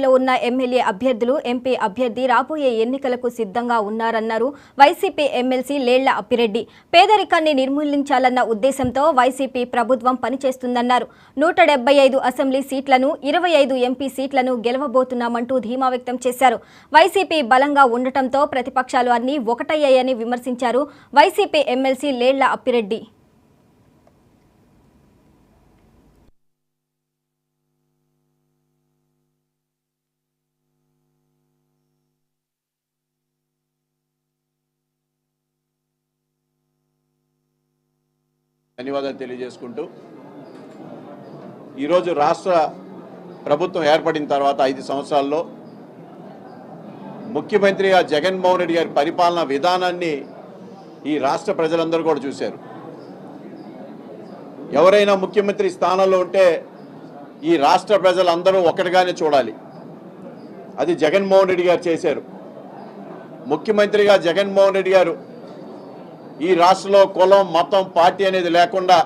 లో ఉన్న ఎమ్మెల్యే అభ్యర్థులు ఎంపీ అభ్యర్థి రాబోయే ఎన్నికలకు సిద్ధంగా ఉన్నారన్నారు వైసీపీ ఎమ్మెల్సీ లేళ్ల అప్పిరెడ్డి. పేదరికాన్ని నిర్మూలించాలన్న ఉద్దేశంతో వైసీపీ ప్రభుత్వం పనిచేస్తుందన్నారు. 175 అసెంబ్లీ సీట్లను 25 ఎంపీ సీట్లను గెలవబోతున్నామంటూ ధీమా వ్యక్తం చేశారు. వైసీపీ బలంగా ఉండటంతో ప్రతిపక్షాలు అన్నీ ఒకటయ్యాయని విమర్శించారు వైసీపీ ఎమ్మెల్సీ లేళ్ల అప్పిరెడ్డి. ధన్యవాదాలు తెలియజేసుకుంటూ ఈరోజు రాష్ట్ర ప్రభుత్వం ఏర్పడిన తర్వాత 5 సంవత్సరాల్లో ముఖ్యమంత్రిగా జగన్మోహన్ రెడ్డి గారి పరిపాలనా విధానాన్ని ఈ రాష్ట్ర ప్రజలందరూ కూడా చూశారు. ఎవరైనా ముఖ్యమంత్రి స్థానంలో ఉంటే ఈ రాష్ట్ర ప్రజలందరూ ఒకటిగానే చూడాలి. అది జగన్మోహన్ రెడ్డి గారు చేశారు. ముఖ్యమంత్రిగా జగన్మోహన్ రెడ్డి గారు ఈ రాష్ట్రంలో కులం మతం పార్టీ అనేది లేకుండా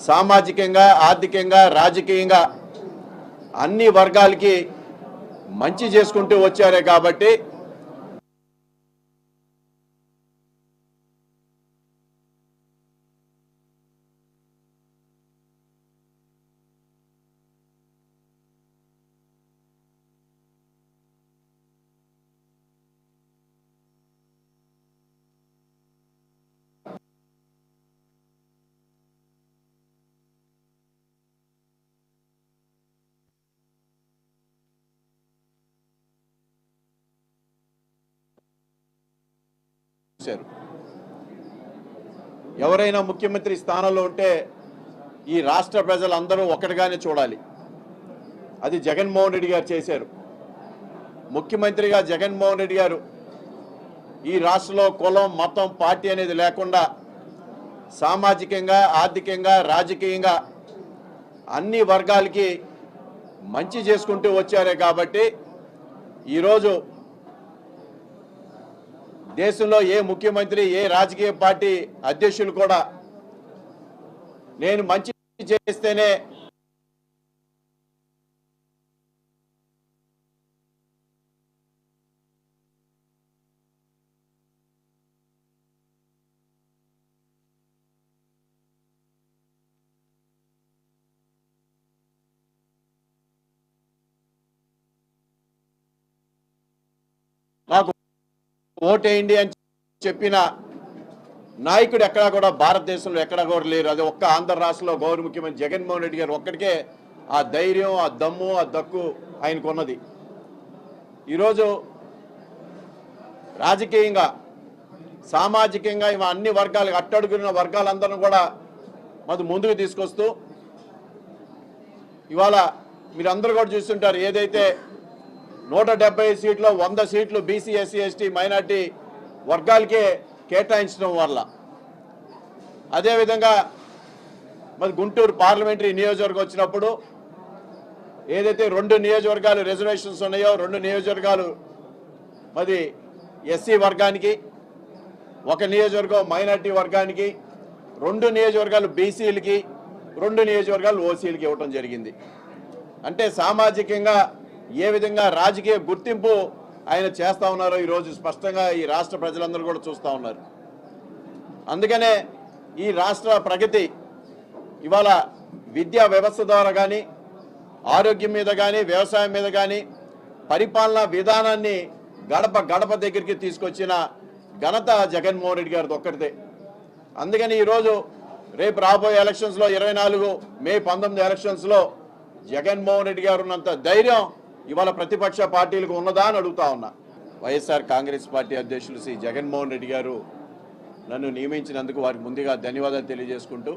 సామాజికంగా ఆర్థికంగా రాజకీయంగా అన్ని వర్గాలకి మంచి చేసుకుంటూ వచ్చారే కాబట్టి ఎవరైనా ముఖ్యమంత్రి స్థానంలో ఉంటే ఈ రాష్ట్ర ప్రజలందరూ ఒకటిగానే చూడాలి. అది జగన్మోహన్ రెడ్డి గారు చేశారు. ముఖ్యమంత్రిగా జగన్మోహన్ రెడ్డి గారు ఈ రాష్ట్రంలో కులం మతం పార్టీ అనేది లేకుండా సామాజికంగా ఆర్థికంగా రాజకీయంగా అన్ని వర్గాలకి మంచి చేసుకుంటూ వచ్చారే కాబట్టి ఈరోజు దేశంలో ఏ ముఖ్యమంత్రి ఏ రాజకీయ పార్టీ అధ్యక్షులు కూడా నేను మంచి చేస్తేనే నాకు ఓటేయండి అని చెప్పిన నాయకుడు ఎక్కడా కూడా భారతదేశంలో ఎక్కడా కూడా లేరు. అది ఒక్క ఆంధ్ర రాష్ట్రంలో గౌరవ ముఖ్యమంత్రి జగన్మోహన్ రెడ్డి గారు ఒక్కడికే ఆ ధైర్యం ఆ దమ్ము ఆ దక్కు ఆయనకు ఉన్నది. ఈరోజు రాజకీయంగా సామాజికంగా అన్ని వర్గాలకు అట్టడుగున్న వర్గాలందరూ కూడా ముందుకు తీసుకొస్తూ ఇవాళ మీరందరూ కూడా చూస్తుంటారు. ఏదైతే 170 సీట్లు 100 సీట్లు బీసీ ఎస్సీ ఎస్టీ మైనార్టీ వర్గాలకే కేటాయించడం వల్ల అదేవిధంగా గుంటూరు పార్లమెంటరీ నియోజకవర్గం వచ్చినప్పుడు ఏదైతే 2 నియోజకవర్గాలు రిజర్వేషన్స్ ఉన్నాయో 2 నియోజకవర్గాలు ఎస్సీ వర్గానికి 1 నియోజకవర్గం మైనార్టీ వర్గానికి 2 నియోజకవర్గాలు బీసీలకి 2 నియోజకవర్గాలు ఓసీలకి ఇవ్వటం జరిగింది. అంటే సామాజికంగా ఏ విధంగా రాజకీయ గుర్తింపు ఆయన చేస్తూ ఉన్నారో ఈరోజు స్పష్టంగా ఈ రాష్ట్ర ప్రజలందరూ కూడా చూస్తూ ఉన్నారు. అందుకనే ఈ రాష్ట్ర ప్రగతి ఇవాళ విద్యా వ్యవస్థ ద్వారా కానీ ఆరోగ్యం మీద కానీ వ్యవసాయం మీద కానీ పరిపాలనా విధానాన్ని గడప గడప దగ్గరికి తీసుకొచ్చిన ఘనత జగన్మోహన్ రెడ్డి గారిది ఒక్కటిదే. అందుకని ఈరోజు రేపు రాబోయే ఎలక్షన్స్లో 24 మే 19 ఎలక్షన్స్లో జగన్మోహన్ రెడ్డి గారు ఉన్నంత ధైర్యం ఇవాళ ప్రతిపక్ష పార్టీలకు ఉన్నదా అని అడుగుతా ఉన్నా. వైఎస్ఆర్ కాంగ్రెస్ పార్టీ అధ్యక్షులు శ్రీ జగన్మోహన్ రెడ్డి గారు నన్ను నియమించినందుకు వారికి ముందుగా ధన్యవాదాలు తెలియజేసుకుంటూ